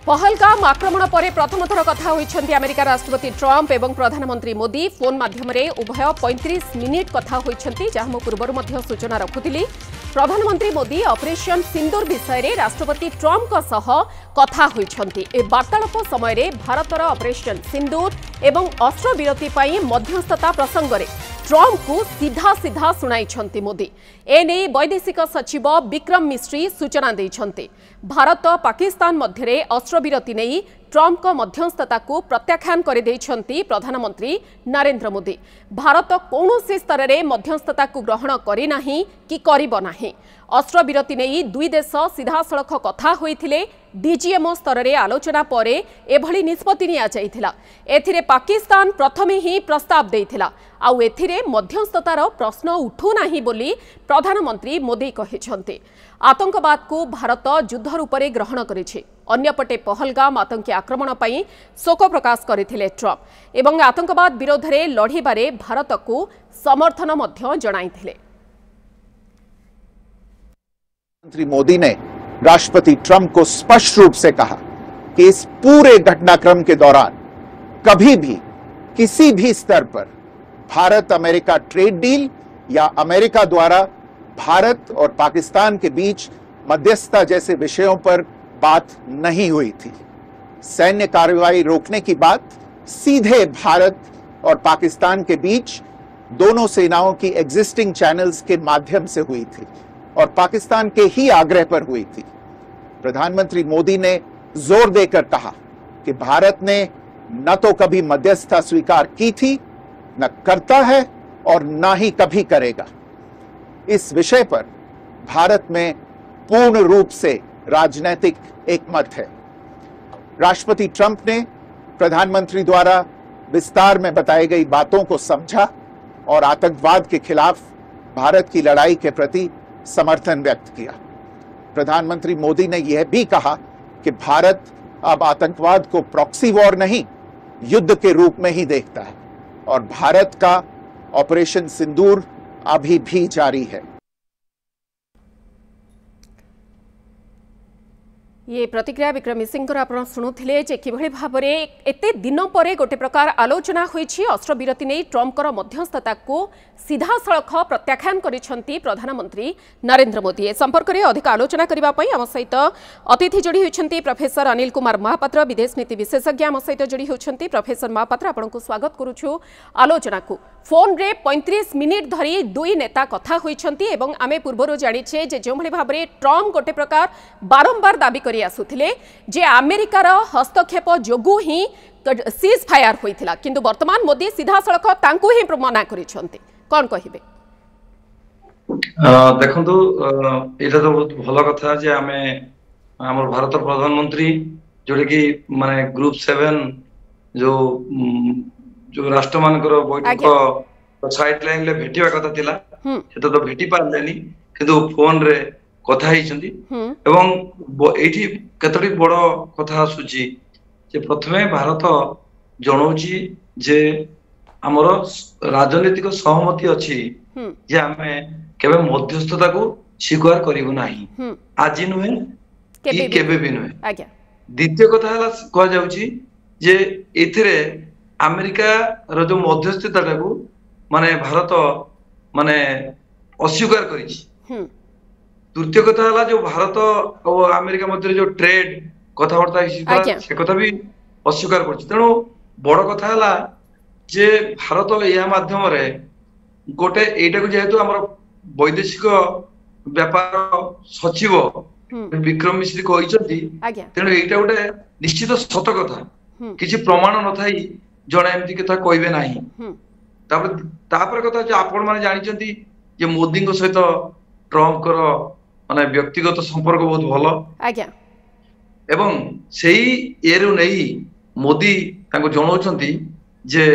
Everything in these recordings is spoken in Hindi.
पहलगाम आक्रमण पर प्रथम थर कथा होइछन्ति अमेरिका राष्ट्रपति ट्रम्प एवं प्रधानमंत्री मोदी फोन माध्यम उभय 35 मिनिट कथा होइछन्ति जहाँ मु पूर्व मध्य सूचना रखुथिली। प्रधानमंत्री मोदी ऑपरेशन सिंदूर विषय रे राष्ट्रपति ट्रम्प सह कथा होइछन्ति। ए वार्तालाप समय भारतर ऑपरेशन सिंदूर एवं अस्त्रविरति पई मध्यस्थता प्रसंग रे ट्रम्प को सीधा सीधा सुनाइछन्ति मोदी। एने वैदेशिक सचिव विक्रम मिश्री सूचना दैछन्ति। भारत पाकिस्तान मध्यरे अस्त्रविरति नै ट्रम्प को मध्यस्थता को प्रत्याख्यान कर दैछन्ति प्रधानमंत्री नरेंद्र मोदी। भारत कौनसी स्तर रे मध्यस्थता को ग्रहण करि नाही कि करिबो नाही। अस्त्रविरति नै दुई देश सीधासलख कथा होइथिले। डीजीएमओ स्तर रे आलोचना परे एभली निष्पत्ति निया जाइथिला। एथिरे पाकिस्तान प्रथमे ही प्रस्ताव देइथिला आउ एथिरे मध्यस्थतार प्रश्न उठू नाही बोली प्रधानमंत्री मोदी कहिछन्ति। आतंकवाद को भारत युद्ध रूप में ग्रहण करिछि। अन्यपटे पहलगाम आतंकी आक्रमण पई शोक प्रकाश करथिले ट्रम्प एवं आतंकवाद विरोध में लड़िबारे भारत को समर्थन मध्य जणाइथिले। प्रधानमंत्री मोदी ने राष्ट्रपति ट्रम्प को स्पष्ट रूप से कहा कि इस पूरे घटनाक्रम के दौरान कभी भी किसी भी स्तर पर भारत अमेरिका ट्रेड डील या अमेरिका द्वारा भारत और पाकिस्तान के बीच मध्यस्थता जैसे विषयों पर बात नहीं हुई थी। सैन्य कार्रवाई रोकने की बात सीधे भारत और पाकिस्तान के बीच दोनों सेनाओं की एग्जिस्टिंग चैनल्स के माध्यम से हुई थी और पाकिस्तान के ही आग्रह पर हुई थी। प्रधानमंत्री मोदी ने जोर देकर कहा कि भारत ने न तो कभी मध्यस्थता स्वीकार की थी, न करता है और न ही कभी करेगा। इस विषय पर भारत में पूर्ण रूप से राजनीतिक एकमत है। राष्ट्रपति ट्रम्प ने प्रधानमंत्री द्वारा विस्तार में बताई गई बातों को समझा और आतंकवाद के खिलाफ भारत की लड़ाई के प्रति समर्थन व्यक्त किया। प्रधानमंत्री मोदी ने यह भी कहा कि भारत अब आतंकवाद को प्रॉक्सी वॉर नहीं, युद्ध के रूप में ही देखता है और भारत का ऑपरेशन सिंदूर अभी भी जारी है। ये प्रतिक्रिया विक्रम मिश्र आप शुणुले कि भाव में एत दिन पर गोटे प्रकार आलोचना होईछि। अस्त्रविरति नहीं ट्रम्पर मध्यस्थता को सीधा सड़ख प्रत्याख्यान करिसेंति प्रधानमंत्री नरेंद्र मोदी। ए संपर्क में अधिक आलोचना करने आम सहित अतिथि जोड़ी होती प्रोफेसर अनिल कुमार महापात्र, विदेश नीति विशेषज्ञ आम सहित जोड़ी होती। प्रोफेसर महापात्र आपको स्वागत करुछु आलोचना को। फोन रे 35 मिनिट धरी दुई नेता कथा होइछन्ति एवं आमे पूर्वरु जानिछे जे जो भली भाबरे ट्रम्प गोटे प्रकार बारंबार दाबी करि आसुथिले जे अमेरिकार हस्तक्षेप जोगु ही सीज फायर होइथिला, किंतु वर्तमान मोदी सीधा सड़क तांकु ही मना करिछन्ति। कोन कहिबे? देखंतु एटा तो बहुत भलो कथा जे आमे हमर भारत प्रधानमंत्री जोडे कि माने ग्रुप 7 जो राष्ट्र मानकर बैठक साइड लाइन ले भेटिवा कथा थिला सेटा तो भेटी पारलेनी, किंतु फोन रे कथा हिचंती एवं एठी कतडी बडो कथा आसुची जे प्रथमे भारत जनौची जे हमर राजनीतिक सहमति अछि जे हमें केबे मध्यस्थता को स्वीकार करिवो नाही। आज नुहे कि केबे भी नुहे। आज्ञा द्वितीय कथा हला कह जाउची जे एथिरे अमेरिका रो जो मध्यस्थता को माने भारत माने अस्वीकार करिछि। तृतीय कथा हला जो भारत और अमेरिका मध्य जो ट्रेड कथाबार्ता से कथा भी अस्वीकार करछि। तेणु बड़ कथा हला जे भारत या माध्यम रे गोटे एटा को जेहेतु हमर वैदेशिक व्यापार सचिव विक्रम मिश्री कहिसथि, तेणु एटा गोटे निश्चित सत कथा, किछि प्रमाण न थाई जणे एमती कथा कहबे नाही। तापर कथा जे आपण माने जानिचंती जे मोदी को सहित ट्रम्प कर माने व्यक्तिगत संपर्क बहुत भलो। आज्ञा एवं सेही एरु नहीं मोदी ताको जणौचंती जे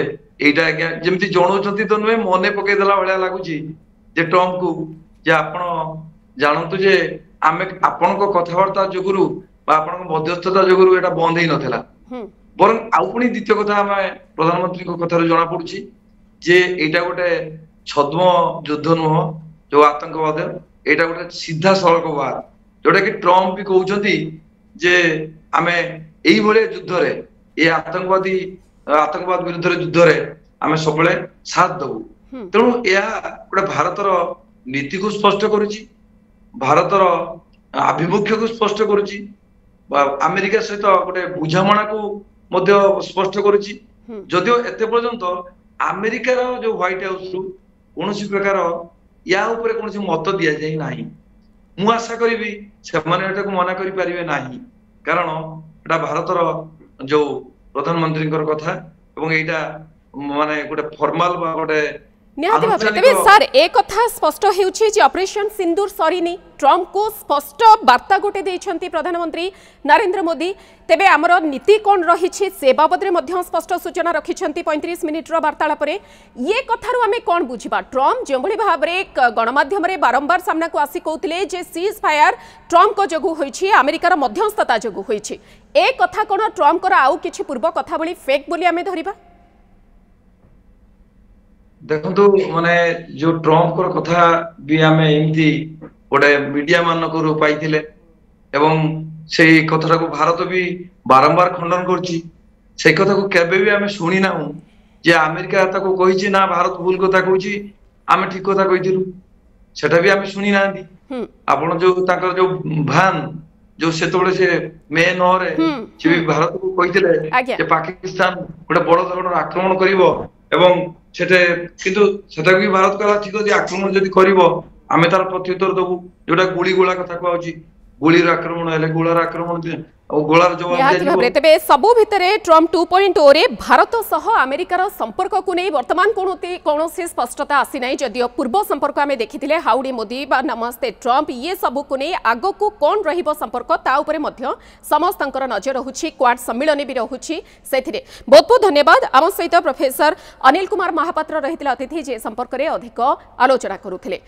एटा आज्ञा जेमती जणौचंती तो नुहे मने पके देला भलिया लागुची जे ट्रम्प को जे आपण जानंतु जे आमे आपण को कथावार्ता जोगुरु बा आपण को मध्यस्थता जोगुरु एटा बंद ही नथला, बरं आउ पुणी द्वितीय कथा हमें प्रधानमंत्री को कथार जना पड़ुची जे एटा गोटे छद्म युद्ध नुह जो आतंकवाद, एटा गोटे सीधा सड़क बात जोटा कि ट्रम्प भी कहउछंती जे आमे एई भले युद्ध रे ए आतंकवाद विरुद्ध युद्ध रे आमे सबले साथ दबु तेणु या गोटे भारतर नीति को स्पष्ट करुची भारतर आभिमुख्य को स्पष्ट करुची अमेरिका सहित गोटे बुझामणा को मध्य स्पष्ट करुची जदियो एते पर्यंत अमेरिकार जो व्हाइट हाउस रु कोनोसी प्रकार या ऊपर कोनोसी मत दिया जाई नाही मु आशा करिवि से माने एटा को मना करि परिबे नाही कारण एटा भारतर जो प्रधानमंत्री कथा एवं एटा माने गोटे फॉर्मल बा गोटे निहाती भाबरे तबे सर एक कथा स्पष्ट हेउछि जे ऑपरेशन सिंदूर सरीनी ट्रम्प को स्पष्ट वार्ता गोटे देइछंती प्रधानमंत्री नरेंद्र मोदी तेबे हमर नीति कोन रहिछि से बाबद रे मध्य स्पष्ट सूचना रखिछंती 35 मिनिट रो वार्ताला परे ये कथारु हमें कोन बुझिबा ट्रम्प जेभଳି भाबरे गणमाध्यम रे बारंबार सामना को आसी कहउतिले जे सीज फायर ट्रम्प को जगु होइछि अमेरिकार मध्यस्थता जगु होइछि ए कथा कोन ट्रम्प कर आउ किछि पूर्व कथा बली फेक बोली हमें धरिबा देखो माने जो ट्रम्प कर कथा भी आमे एमती गोटे मीडिया मान को पाइथिले एवं से कथा को भारत भी बारंबार खंडन करछि से कथा को केबे भी आमे सुनी ना जे अमेरिका ताको कहिछि ना भारत भूल कथा कहिछि आमे ठीक कथा कहिथिलु सेटा भी आमे सुनी नांदी आपण जो ताकर जो भान जो सेतोले से मे 9 रे जे भी भारत को कहिथिले जे पाकिस्तान गोटे बड़ धरणर आक्रमण करिवो एवं सेटे किंतु सेटा भी भारत कला ठीक अछि आक्रमण जदि करिवो आमे तार प्रत्युत्तर दबु जोटा गुली गोला कथा कहउछि गुलीर आक्रमण हेले गोलार आक्रमण गोलार जवाब दिया तबे सबु भितरे ट्रम्प 2.0 रे भारत सह अमेरिकार संपर्क को नै वर्तमान कोनोसी स्पष्टता आसी नै जदियो पूर्व संपर्क आमे देखिथिले हाउडी मोदी बा नमस्ते ट्रम्प ये सबु को नै आगो को कोन रहिबो संपर्क ता ऊपर मध्य समस्तंकर नजर रहुछि क्वाड सम्मेलन भी रहुछि सेथिरे बहुत बहुत धन्यवाद आम सहित प्रोफेसर अनिल कुमार महापात्र रहिथिले अतिथि जे संपर्क रे अधिक आलोचना करूथिले।